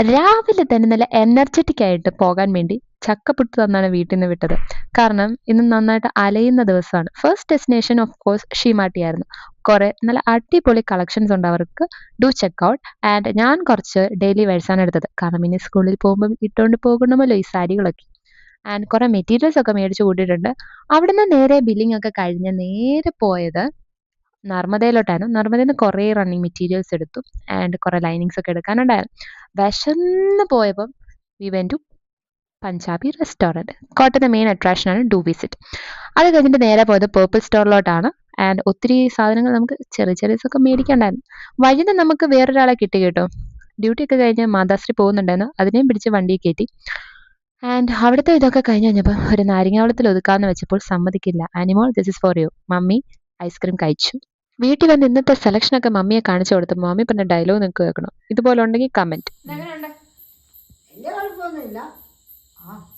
രാവിലെ തന്നെ നല്ല എനർജറ്റിക് ആയിട്ട് പോകാൻ വേണ്ടി ചക്കപ്പുട്ട് തന്നാണ് വീട്ടിൽ നിന്ന് വിട്ടത്. കാരണം ഇന്ന് നന്നായിട്ട് അലയുന്ന ദിവസമാണ്. ഫസ്റ്റ് ഡെസ്റ്റിനേഷൻ ഓഫ് കോഴ്സ് ഷീമാട്ടിയായിരുന്നു. കുറെ നല്ല അടിപൊളി കളക്ഷൻസ് ഉണ്ട് അവർക്ക്. Do check out. ആൻഡ് ഞാൻ കുറച്ച് ഡെയിലി വെയർസാണ് എടുത്തത്. കാരണം ഇനി സ്കൂളിൽ പോകുമ്പോൾ ഇട്ടുകൊണ്ട് പോകണമല്ലോ ഈ സാരികളൊക്കെ. ആൻഡ് കുറെ മെറ്റീരിയൽസ് ഒക്കെ മേടിച്ച് കൂട്ടിയിട്ടുണ്ട്. അവിടുന്ന് നേരെ ബില്ലിംഗ് ഒക്കെ കഴിഞ്ഞ് നേരെ പോയത് നർമ്മദയിലോട്ടായിരുന്നു. നർമ്മദയിൽ നിന്ന് കുറേ റണ്ണിങ് മെറ്റീരിയൽസ് എടുത്തു. ആൻഡ് കുറേ ലൈനിങ്സ് ഒക്കെ എടുക്കാനുണ്ടായിരുന്നു. വിശന്ന് പോയപ്പം we went to Punjabi restaurant. കോട്ടയത്തെ മെയിൻ അട്രാക്ഷനാണ് ഡു വിസിറ്റ്. അത് കഴിഞ്ഞിട്ട് നേരെ പോയത് പേർപ്പിൾ സ്റ്റോറിലോട്ടാണ്. ആൻഡ് ഒത്തിരി സാധനങ്ങൾ നമുക്ക് ചെറിയ ചെറിയതൊക്കെ മേടിക്കണ്ടായിരുന്നു. വഴിന്ന് നമുക്ക് വേറൊരാളെ കിട്ടി കേട്ടോ. ഡ്യൂട്ടി ഒക്കെ കഴിഞ്ഞ് മാതാശ്രീ പോകുന്നുണ്ടായിരുന്നു. അതിനെയും പിടിച്ച് വണ്ടിയിൽ കയറ്റി. ആൻഡ് അവിടുത്തെ ഇതൊക്കെ കഴിഞ്ഞ് കഴിഞ്ഞപ്പോൾ ഒരു നാരങ്ങാവെള്ളത്തിൽ ഒതുക്കാമെന്ന് വെച്ചപ്പോൾ സമ്മതിക്കില്ല. Animol this is for you. Mummy ice cream കഴിച്ചു. വീട്ടിൽ വന്ന് ഇന്നത്തെ സെലക്ഷനൊക്കെ മമ്മിയെ കാണിച്ചു കൊടുത്തു. മമ്മി പറഞ്ഞ ഡയലോഗ് നിങ്ങൾക്ക് കേൾക്കണം. ഇതുപോലെ ഉണ്ടെങ്കിൽ കമൻറ്റ്. വലിയ കുഴപ്പമൊന്നുമില്ല. ആ